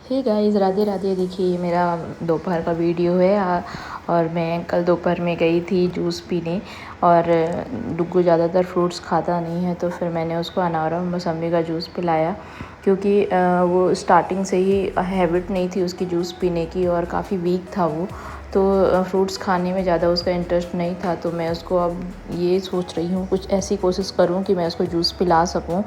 Hey guys, Radhe Radhe. देखिए ये मेरा दोपहर का वीडियो है। और मैं कल दोपहर में गई थी जूस पीने। और डुग्गू ज़्यादातर फ्रूट्स खाता नहीं है, तो फिर मैंने उसको अनार और मौसम्बी का जूस पिलाया, क्योंकि वो स्टार्टिंग से ही हैबिट नहीं थी उसकी जूस पीने की और काफ़ी वीक था वो। तो फ्रूट्स खाने में ज़्यादा उसका इंटरेस्ट नहीं था। तो मैं उसको अब ये सोच रही हूँ कुछ ऐसी कोशिश करूँ कि मैं उसको जूस पिला सकूँ।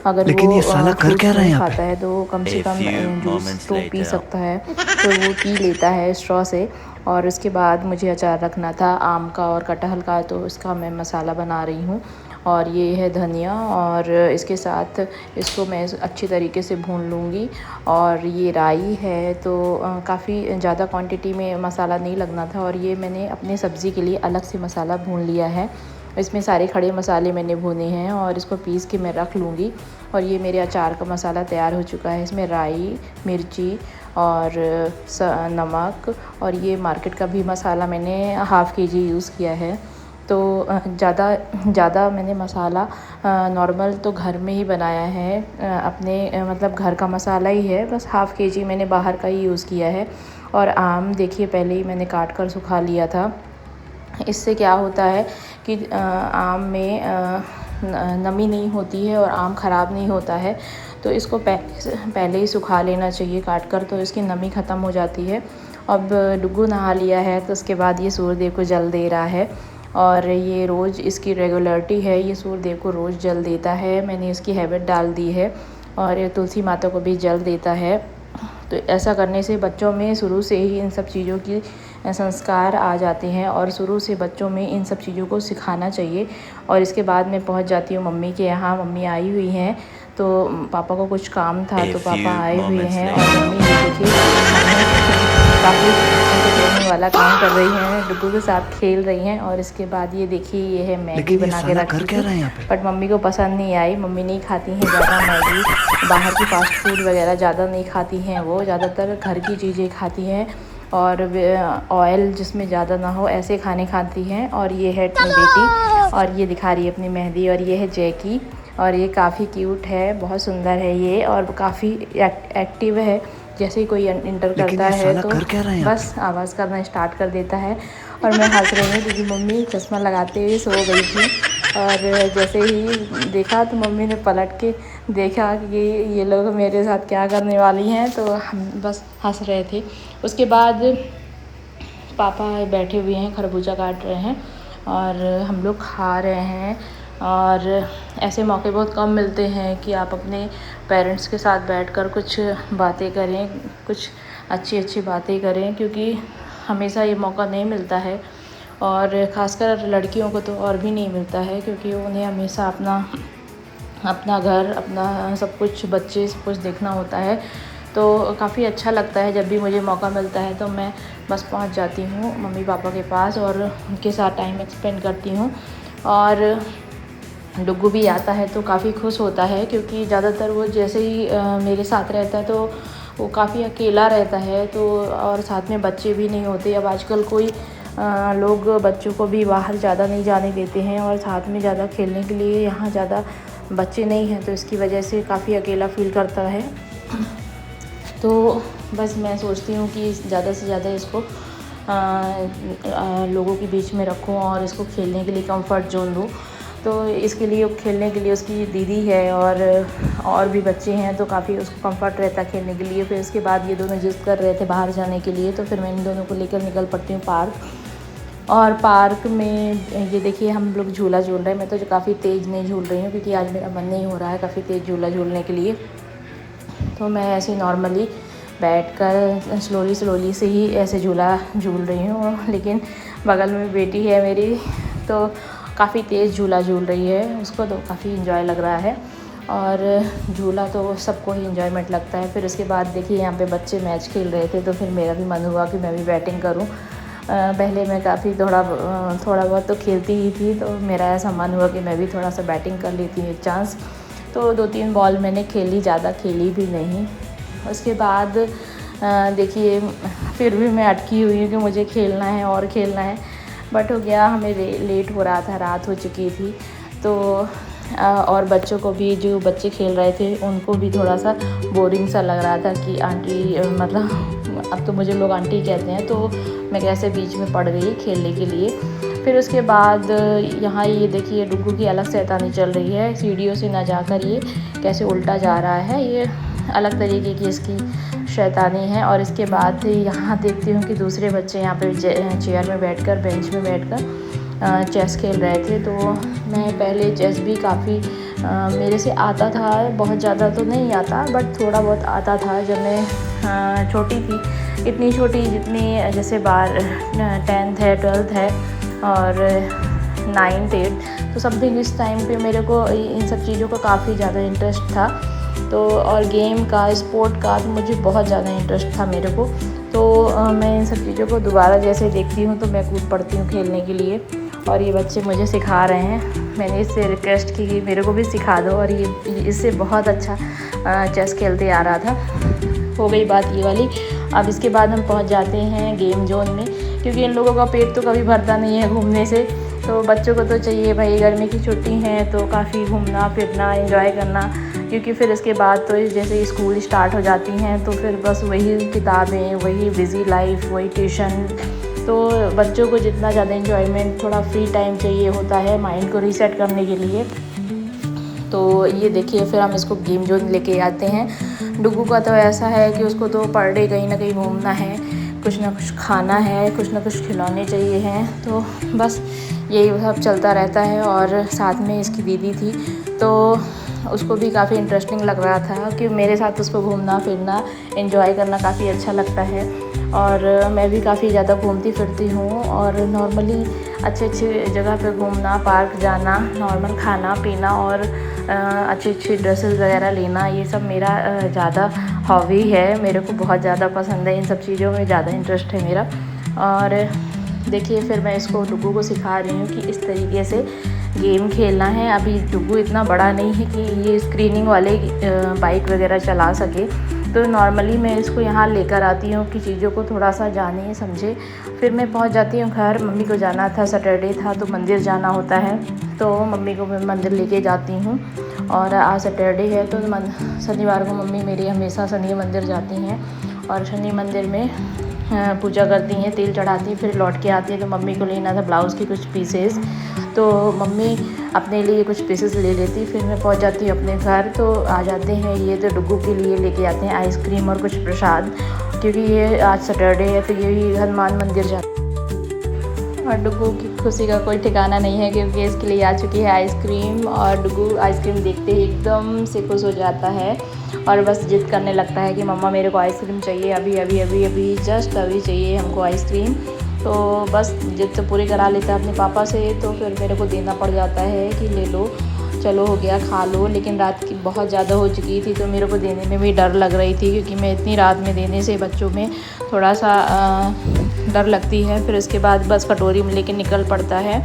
अगर वो लेकिन ये साला कर क्या फ्रूट्स रहा है नहीं यहाँ पे। खाता है तो कम से A come few juice moments तो पी later. सकता है। तो वो पी लेता है स्ट्रॉ से। और उसके बाद मुझे अचार रखना था आम का और कटहल का, तो इसका मैं मसाला बना रही हूँ। और ये है धनिया, और इसके साथ इसको मैं अच्छी तरीके से भून लूँगी। और ये राई है, तो काफ़ी ज़्यादा क्वांटिटी में मसाला नहीं लगना था। और ये मैंने अपने सब्ज़ी के लिए अलग से मसाला भून लिया है। इसमें सारे खड़े मसाले मैंने भुने हैं और इसको पीस के मैं रख लूँगी। और ये मेरे अचार का मसाला तैयार हो चुका है। इसमें राई, मिर्ची और नमक, और ये मार्केट का भी मसाला मैंने हाफ़ केजी यूज़ किया है। तो ज़्यादा मैंने मसाला नॉर्मल तो घर में ही बनाया है, अपने मतलब घर का मसाला ही है। बस हाफ़ केजी मैंने बाहर का ही यूज़ किया है। और आम देखिए पहले ही मैंने काट कर सुखा लिया था। इससे क्या होता है कि आम में नमी नहीं होती है और आम ख़राब नहीं होता है। तो इसको पहले ही सुखा लेना चाहिए काट कर, तो इसकी नमी ख़त्म हो जाती है। अब डुग्गू नहा लिया है, तो उसके बाद ये सूर्यदेव को जल दे रहा है। और ये रोज़ इसकी रेगुलरिटी है, ये सूर्यदेव को रोज़ जल देता है। मैंने इसकी हैबिट डाल दी है। और ये तुलसी माता को भी जल देता है। तो ऐसा करने से बच्चों में शुरू से ही इन सब चीज़ों की संस्कार आ जाते हैं, और शुरू से बच्चों में इन सब चीज़ों को सिखाना चाहिए। और इसके बाद मैं पहुंच जाती हूँ मम्मी के यहाँ। मम्मी आई हुई हैं, तो पापा को कुछ काम था, A तो पापा few आए हुए moments हैं। और later. मम्मी ये देखिए काफ़ी एंटरटेनिंग वाला काम कर रही हैं, डुग्गू के साथ खेल रही हैं। और इसके बाद ये देखिए ये है मैगी लेकिन ये बना के साला कर रखी क्या थी, रहा है यहाँ पे। बट मम्मी को पसंद नहीं आई। मम्मी नहीं खाती हैं ज़्यादा मैगी, बाहर की फ़ास्ट फूड वगैरह ज़्यादा नहीं खाती हैं। वो ज़्यादातर घर की चीज़ें खाती हैं, और ऑयल जिसमें ज़्यादा ना हो ऐसे खाने खाती हैं। और ये है बेटी, और ये दिखा रही है अपनी मेहंदी। और ये है जैकी, और ये काफ़ी क्यूट है, बहुत सुंदर है ये, और काफ़ी एक्टिव है। जैसे ही कोई इंटर लेकिन करता ये है साला तो कर क्या रहा है यहाँ पे। बस आवाज़ करना स्टार्ट कर देता है। और मैं हंस रही हूँ क्योंकि मम्मी चश्मा लगाते हुए सो गई थी। और जैसे ही देखा तो मम्मी ने पलट के देखा कि ये लोग मेरे साथ क्या करने वाली हैं, तो हम बस हंस रहे थे। उसके बाद पापा बैठे हुए हैं, खरबूजा काट रहे हैं, और हम लोग खा रहे हैं। और ऐसे मौके बहुत कम मिलते हैं कि आप अपने पेरेंट्स के साथ बैठकर कुछ बातें करें, कुछ अच्छी अच्छी बातें करें, क्योंकि हमेशा ये मौका नहीं मिलता है। और ख़ासकर लड़कियों को तो और भी नहीं मिलता है, क्योंकि उन्हें हमेशा अपना घर, अपना सब कुछ, बच्चे सब कुछ देखना होता है। तो काफ़ी अच्छा लगता है जब भी मुझे मौका मिलता है, तो मैं बस पहुंच जाती हूँ मम्मी पापा के पास और उनके साथ टाइम एक्सपेंड करती हूँ। और डुग्गू भी आता है तो काफ़ी खुश होता है, क्योंकि ज़्यादातर वो जैसे ही मेरे साथ रहता है तो वो काफ़ी अकेला रहता है। तो और साथ में बच्चे भी नहीं होते। अब आजकल कोई लोग बच्चों को भी बाहर ज़्यादा नहीं जाने देते हैं, और साथ में ज़्यादा खेलने के लिए यहाँ ज़्यादा बच्चे नहीं हैं, तो इसकी वजह से काफ़ी अकेला फील करता है। तो बस मैं सोचती हूँ कि ज़्यादा से ज़्यादा इसको लोगों के बीच में रखूँ और इसको खेलने के लिए कंफर्ट जोन दूँ। तो इसके लिए खेलने के लिए उसकी दीदी है और भी बच्चे हैं, तो काफ़ी उसको कंफर्ट रहता है खेलने के लिए। फिर इसके बाद ये दोनों जिद कर रहे थे बाहर जाने के लिए, तो फिर मैं इन दोनों को लेकर निकल पड़ती हूँ पार्क। और पार्क में ये देखिए हम लोग झूला झूल रहे हैं। मैं तो काफ़ी तेज़ नहीं झूल रही हूँ, क्योंकि आज मेरा मन नहीं हो रहा है काफ़ी तेज़ झूला झूलने के लिए। तो मैं ऐसे नॉर्मली बैठकर स्लोली से ही ऐसे झूला झूल रही हूँ। लेकिन बगल में बेटी है मेरी, तो काफ़ी तेज़ झूला झूल रही है, उसको तो काफ़ी इन्जॉय लग रहा है। और झूला तो सबको ही इन्जॉयमेंट लगता है। फिर उसके बाद देखिए यहाँ पे बच्चे मैच खेल रहे थे, तो फिर मेरा भी मन हुआ कि मैं भी बैटिंग करूँ। पहले मैं काफ़ी थोड़ा बहुत तो खेलती ही थी, तो मेरा ऐसा मन हुआ कि मैं भी थोड़ा सा बैटिंग कर लेती हूँ एक चांस। तो 2-3 बॉल मैंने खेली, ज़्यादा खेली भी नहीं। उसके बाद देखिए फिर भी मैं अटकी हुई हूँ कि मुझे खेलना है और खेलना है, बट हो गया, हमें लेट हो रहा था, रात हो चुकी थी। तो और बच्चों को भी, जो बच्चे खेल रहे थे उनको भी थोड़ा सा बोरिंग सा लग रहा था कि आंटी मतलब अब तो मुझे लोग आंटी कहते हैं, तो मैं कैसे बीच में पड़ गई खेलने के लिए। फिर उसके बाद यहाँ ये देखिए डुग्गू की अलग शैतानी चल रही है, सीढ़ियों से ना जाकर ये कैसे उल्टा जा रहा है, ये अलग तरीके की इसकी शैतानी है। और इसके बाद यहाँ देखती हूँ कि दूसरे बच्चे यहाँ पे चेयर में बैठकर, बेंच में बैठकर चेस खेल रहे थे। तो मैं पहले चेस भी काफ़ी मेरे से आता था, बहुत ज़्यादा तो नहीं आता बट थोड़ा बहुत आता था जब मैं छोटी थी। इतनी छोटी जितनी जैसे 10th है, 12th है और 9th 8th, तो समथिंग इस टाइम पे मेरे को इन सब चीज़ों का काफ़ी ज़्यादा इंटरेस्ट था। तो और गेम का, स्पोर्ट का तो मुझे बहुत ज़्यादा इंटरेस्ट था मेरे को। तो मैं इन सब चीज़ों को दोबारा जैसे देखती हूँ तो मैं कूद पड़ती हूँ खेलने के लिए। और ये बच्चे मुझे सिखा रहे हैं, मैंने इससे रिक्वेस्ट की कि मेरे को भी सिखा दो, और ये इससे बहुत अच्छा चेस खेलते आ रहा था। हो गई बात ये वाली। अब इसके बाद हम पहुंच जाते हैं गेम जोन में, क्योंकि इन लोगों का पेट तो कभी भरता नहीं है घूमने से। तो बच्चों को तो चाहिए भाई, गर्मी की छुट्टी है तो काफ़ी घूमना फिरना, एंजॉय करना, क्योंकि फिर इसके बाद तो जैसे स्कूल स्टार्ट हो जाती हैं तो फिर बस वही किताबें, वही बिज़ी लाइफ, वही ट्यूशन। तो बच्चों को जितना ज़्यादा एंजॉयमेंट, थोड़ा फ्री टाइम चाहिए होता है माइंड को रीसेट करने के लिए। तो ये देखिए फिर हम इसको गेम जोन लेके आते हैं। डुग्गू का तो ऐसा है कि उसको तो पर डे कहीं ना कहीं घूमना है, कुछ ना कुछ खाना है, कुछ ना कुछ खिलौने चाहिए हैं, तो बस यही सब चलता रहता है। और साथ में इसकी दीदी थी तो उसको भी काफ़ी इंटरेस्टिंग लग रहा था कि मेरे साथ उसको घूमना फिरना, एंजॉय करना काफ़ी अच्छा लगता है। और मैं भी काफ़ी ज़्यादा घूमती फिरती हूँ, और नॉर्मली अच्छे अच्छे जगह पे घूमना, पार्क जाना, नॉर्मल खाना पीना और अच्छी अच्छी ड्रेसेस वगैरह लेना, ये सब मेरा ज़्यादा हॉबी है। मेरे को बहुत ज़्यादा पसंद है, इन सब चीज़ों में ज़्यादा इंटरेस्ट है मेरा। और देखिए फिर मैं इसको डुग्गू को सिखा रही हूँ कि इस तरीके से गेम खेलना है। अभी डुग्गू इतना बड़ा नहीं है कि ये स्क्रीनिंग वाले बाइक वगैरह चला सके, तो नॉर्मली मैं इसको यहाँ लेकर आती हूँ कि चीज़ों को थोड़ा सा जाने समझे। फिर मैं पहुँच जाती हूँ घर। मम्मी को जाना था, सैटरडे था तो मंदिर जाना होता है, तो मम्मी को मैं मंदिर लेके जाती हूँ। और आज सैटरडे है तो शनिवार को मम्मी मेरी हमेशा शनि मंदिर जाती हैं, और शनि मंदिर में पूजा करती हैं, तेल चढ़ाती हैं, फिर लौट के आती हैं। तो मम्मी को लेना था ब्लाउज़ की कुछ पीसेस, तो मम्मी अपने लिए कुछ पीसेस ले लेती। फिर मैं पहुंच जाती हूँ अपने घर। तो आ जाते हैं ये, तो डुग्गू के लिए लेके आते हैं आइसक्रीम और कुछ प्रसाद, क्योंकि ये आज सैटरडे है तो ये भी हनुमान मंदिर जाते हैं। और डुग्गू की खुशी का कोई ठिकाना नहीं है, क्योंकि इसके लिए आ चुकी है आइसक्रीम, और डुग्गू आइसक्रीम देखते ही एकदम से खुश हो जाता है और बस जिद करने लगता है कि मम्मा मेरे को आइसक्रीम चाहिए, अभी अभी अभी अभी जस्ट अभी चाहिए हमको आइसक्रीम। तो बस जिद तो पूरी करा लेता है अपने पापा से, तो फिर मेरे को देना पड़ जाता है कि ले लो, चलो हो गया खा लो। लेकिन रात की बहुत ज़्यादा हो चुकी थी तो मेरे को देने में भी डर लग रही थी, क्योंकि मैं इतनी रात में देने से बच्चों में थोड़ा सा डर लगती है। फिर उसके बाद बस कटोरी में लेके निकल पड़ता है।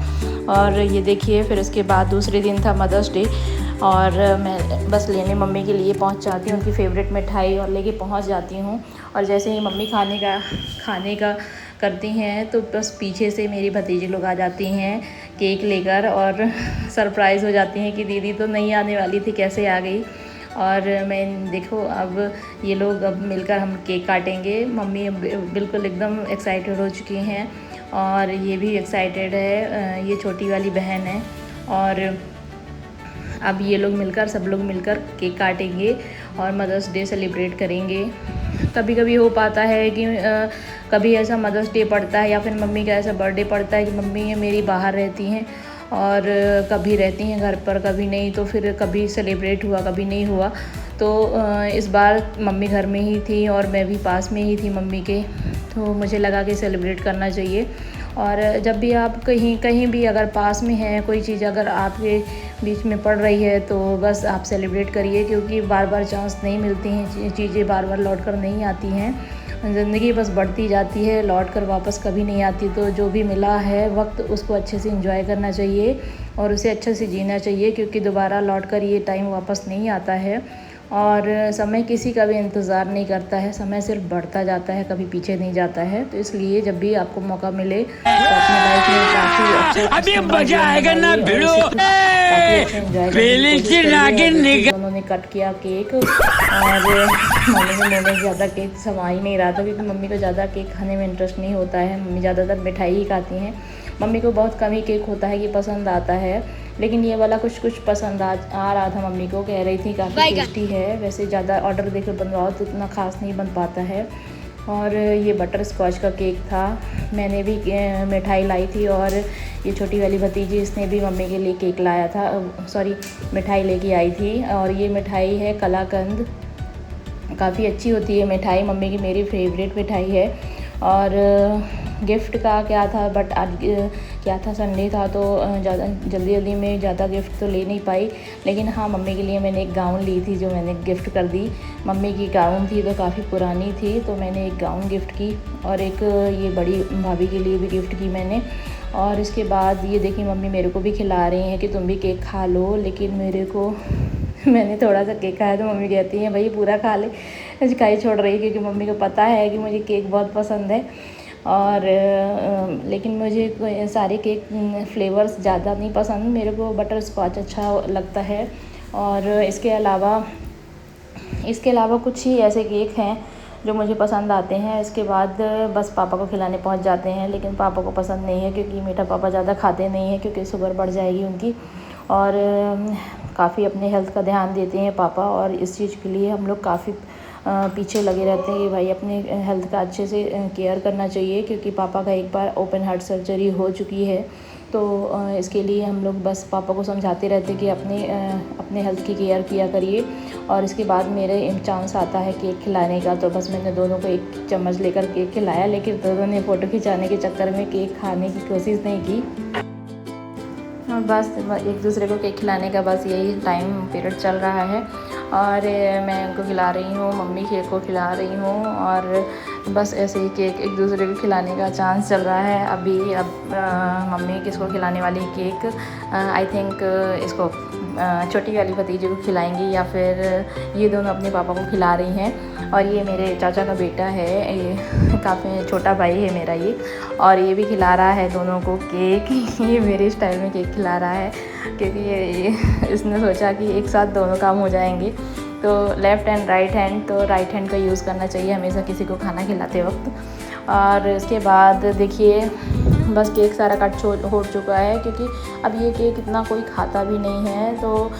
और ये देखिए फिर उसके बाद दूसरे दिन था मदर्स डे, और मैं बस लेने मम्मी के लिए पहुंच जाती हूँ, उनकी फेवरेट मिठाई और लेके पहुंच जाती हूँ। और जैसे ही मम्मी खाने का करती हैं तो बस पीछे से मेरी भतीजी लोग आ जाती हैं केक लेकर, और सरप्राइज़ हो जाती हैं कि दीदी तो नहीं आने वाली थी, कैसे आ गई। और मैं देखो अब ये लोग अब मिलकर हम केक काटेंगे। मम्मी बिल्कुल एकदम एक्साइटेड हो चुकी हैं, और ये भी एक्साइटेड है, ये छोटी वाली बहन है। और अब ये लोग मिलकर, सब लोग मिलकर केक काटेंगे और मदर्स डे सेलिब्रेट करेंगे। कभी कभी हो पाता है कि कभी ऐसा मदर्स डे पड़ता है या फिर मम्मी का ऐसा बर्थडे पड़ता है कि मम्मी मेरी बाहर रहती हैं, और कभी रहती हैं घर पर, कभी नहीं, तो फिर कभी सेलिब्रेट हुआ कभी नहीं हुआ। तो इस बार मम्मी घर में ही थी और मैं भी पास में ही थी मम्मी के, तो मुझे लगा कि सेलिब्रेट करना चाहिए। और जब भी आप कहीं भी अगर पास में है कोई चीज़, अगर आपके बीच में पड़ रही है तो बस आप सेलिब्रेट करिए, क्योंकि बार बार चांस नहीं मिलती हैं, चीज़ें बार बार लौट कर नहीं आती हैं। ज़िंदगी बस बढ़ती जाती है, लौट कर वापस कभी नहीं आती। तो जो भी मिला है वक्त, उसको अच्छे से एंजॉय करना चाहिए और उसे अच्छे से जीना चाहिए, क्योंकि दोबारा लौट कर ये टाइम वापस नहीं आता है। और समय किसी का भी इंतज़ार नहीं करता है, समय सिर्फ बढ़ता जाता है, कभी पीछे नहीं जाता है। तो इसलिए जब भी आपको मौका मिले तो अपनी लाइफ में काफ़ी अच्छा अभी मजा आएगा ना भिड़ो, काफ़ी अच्छा एंजॉय करने की कोशिश करिए। उन्होंने कट किया केक और मम्मी के मुँह में ज़्यादा केक समा ही नहीं रहा था, क्योंकि मम्मी को ज़्यादा केक खाने में इंटरेस्ट नहीं होता है। मम्मी ज़्यादातर मिठाई ही खाती हैं। मम्मी को बहुत कम ही केक होता है कि पसंद आता है, लेकिन ये वाला कुछ पसंद आ रहा था मम्मी को। कह रही थी काफ़ी टेस्टी है। वैसे ज़्यादा ऑर्डर देकर बनवाओ तो इतना ख़ास नहीं बन पाता है। और ये बटर स्कॉच का केक था। मैंने भी मिठाई लाई थी और ये छोटी वाली भतीजी इसने भी मम्मी के लिए केक लाया था, सॉरी मिठाई लेके आई थी। और ये मिठाई है कलाकंद, काफ़ी अच्छी होती है मिठाई, मम्मी की मेरी फेवरेट मिठाई है। और गिफ्ट का क्या था, बट आज क्या था, संडे था तो ज़्यादा जल्दी में ज़्यादा गिफ्ट तो ले नहीं पाई। लेकिन हाँ, मम्मी के लिए मैंने एक गाउन ली थी जो मैंने गिफ्ट कर दी। मम्मी की गाउन थी तो काफ़ी पुरानी थी, तो मैंने एक गाउन गिफ्ट की और एक ये बड़ी भाभी के लिए भी गिफ्ट की मैंने। और इसके बाद ये देखिए मम्मी मेरे को भी खिला रही हैं कि तुम भी केक खा लो, लेकिन मेरे को मैंने थोड़ा सा केक खाया तो मम्मी कहती हैं भाई पूरा खा ले, काई छोड़ रही है, क्योंकि मम्मी को पता है कि मुझे केक बहुत पसंद है। और लेकिन मुझे सारे केक फ्लेवर्स ज़्यादा नहीं पसंद, मेरे को बटर स्कॉच अच्छा लगता है। और इसके अलावा कुछ ही ऐसे केक हैं जो मुझे पसंद आते हैं। इसके बाद बस पापा को खिलाने पहुंच जाते हैं, लेकिन पापा को पसंद नहीं है क्योंकि मीठा पापा ज़्यादा खाते नहीं हैं, क्योंकि शुगर बढ़ जाएगी उनकी। और काफ़ी अपने हेल्थ का ध्यान देते हैं पापा, और इस चीज़ के लिए हम लोग काफ़ी पीछे लगे रहते हैं कि भाई अपने हेल्थ का अच्छे से केयर करना चाहिए, क्योंकि पापा का एक बार ओपन हार्ट सर्जरी हो चुकी है। तो इसके लिए हम लोग बस पापा को समझाते रहते हैं कि अपने हेल्थ की केयर किया करिए। और इसके बाद मेरे चांस आता है केक खिलाने का, तो बस मैंने दोनों को एक चम्मच लेकर केक खिलाया, लेकिन दोनों ने फ़ोटो खिंचाने के चक्कर में केक खाने की कोशिश नहीं की। और बस एक दूसरे को केक खिलाने का बस यही टाइम पीरियड चल रहा है। और मैं उनको खिला रही हूँ, मम्मी केक को खिला रही हूँ, और बस ऐसे ही केक एक दूसरे को खिलाने का चांस चल रहा है। अब मम्मी किसको खिलाने वाली केक, आई थिंक इसको छोटी वाली भतीजी को खिलाएंगी, या फिर ये दोनों अपने पापा को खिला रही हैं। और ये मेरे चाचा का बेटा है, ये काफ़ी छोटा भाई है मेरा ये, और ये भी खिला रहा है दोनों को केक। ये मेरे स्टाइल में केक खिला रहा है, क्योंकि ये इसने सोचा कि एक साथ दोनों काम हो जाएंगे। तो लेफ़्ट एंड राइट हैंड, तो राइट हैंड का यूज़ करना चाहिए हमेशा किसी को खाना खिलाते वक्त। और इसके बाद देखिए बस केक सारा हो चुका है, क्योंकि अब ये केक इतना कोई खाता भी नहीं है। तो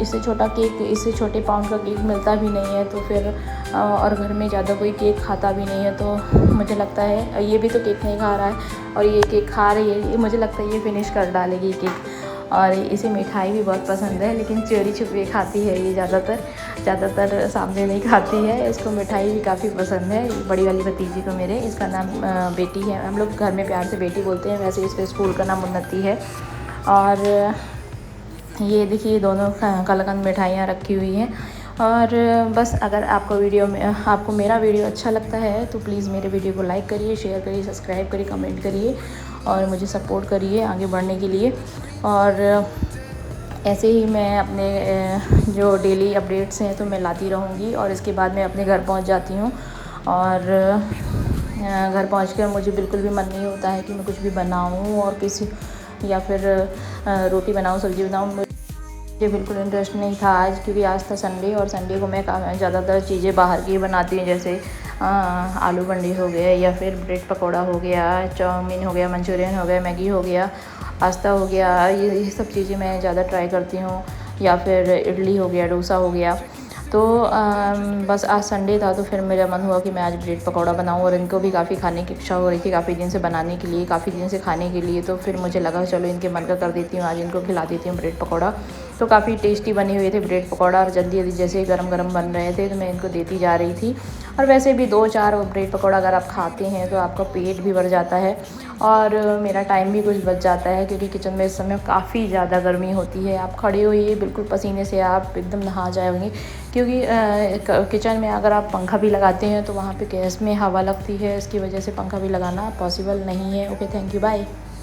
इससे छोटा केक, इससे छोटे पाउंड का केक मिलता भी नहीं है, तो फिर और घर में ज़्यादा कोई केक खाता भी नहीं है। तो मुझे लगता है ये भी तो केक नहीं खा रहा है और ये केक खा रही है, ये मुझे लगता है ये फिनिश कर डालेगी केक। और इसे मिठाई भी बहुत पसंद है, लेकिन चोरी छुपे खाती है ये, ज़्यादातर सामने नहीं खाती है। इसको मिठाई भी काफ़ी पसंद है। बड़ी वाली भतीजी को मेरे, इसका नाम बेटी है, हम लोग घर में प्यार से बेटी बोलते हैं, वैसे इसके स्कूल का नाम उन्नति है। और ये देखिए दोनों कलाकंद मिठाइयाँ रखी हुई हैं। और बस अगर आपको मेरा वीडियो अच्छा लगता है तो प्लीज़ मेरे वीडियो को लाइक करिए, शेयर करिए, सब्सक्राइब करिए, कमेंट करिए और मुझे सपोर्ट करिए आगे बढ़ने के लिए। और ऐसे ही मैं अपने जो डेली अपडेट्स हैं तो मैं लाती रहूँगी। और इसके बाद मैं अपने घर पहुँच जाती हूँ, और घर पहुँचकर मुझे बिल्कुल भी मन नहीं होता है कि मैं कुछ भी बनाऊँ और या फिर रोटी बनाऊँ, सब्ज़ी बनाऊँ। मुझे बिल्कुल इंटरेस्ट नहीं था आज, क्योंकि आज था संडे, और संडे को मैं ज़्यादातर चीज़ें बाहर की बनाती हूँ, जैसे आलू बंडी हो गया, या फिर ब्रेड पकौड़ा हो गया, चाउमीन हो गया, मंचूरियन हो गया, मैगी हो गया, पास्ता हो गया, ये सब चीज़ें मैं ज़्यादा ट्राई करती हूँ। या फिर इडली हो गया, डोसा हो गया। तो बस आज संडे था तो फिर मेरा मन हुआ कि मैं आज ब्रेड पकौड़ा बनाऊँ, और इनको भी काफ़ी खाने की इच्छा हो रही थी, काफ़ी दिन से बनाने के लिए, काफ़ी दिन से खाने के लिए। तो फिर मुझे लगा चलो इनके मन का कर देती हूँ, आज इनको खिला देती हूँ ब्रेड पकौड़ा। तो काफ़ी टेस्टी बने हुए थे ब्रेड पकौड़ा, और जल्दी जैसे गरम गरम बन रहे थे तो मैं इनको देती जा रही थी। और वैसे भी 2-4 ब्रेड पकौड़ा अगर आप खाते हैं तो आपका पेट भी भर जाता है, और मेरा टाइम भी कुछ बच जाता है, क्योंकि किचन में इस समय काफ़ी ज़्यादा गर्मी होती है। आप खड़े होइए, बिल्कुल पसीने से आप एकदम नहा जाएंगे, क्योंकि किचन में अगर आप पंखा भी लगाते हैं तो वहाँ पे गैस में हवा लगती है, इसकी वजह से पंखा भी लगाना पॉसिबल नहीं है। Okay, thank you, bye.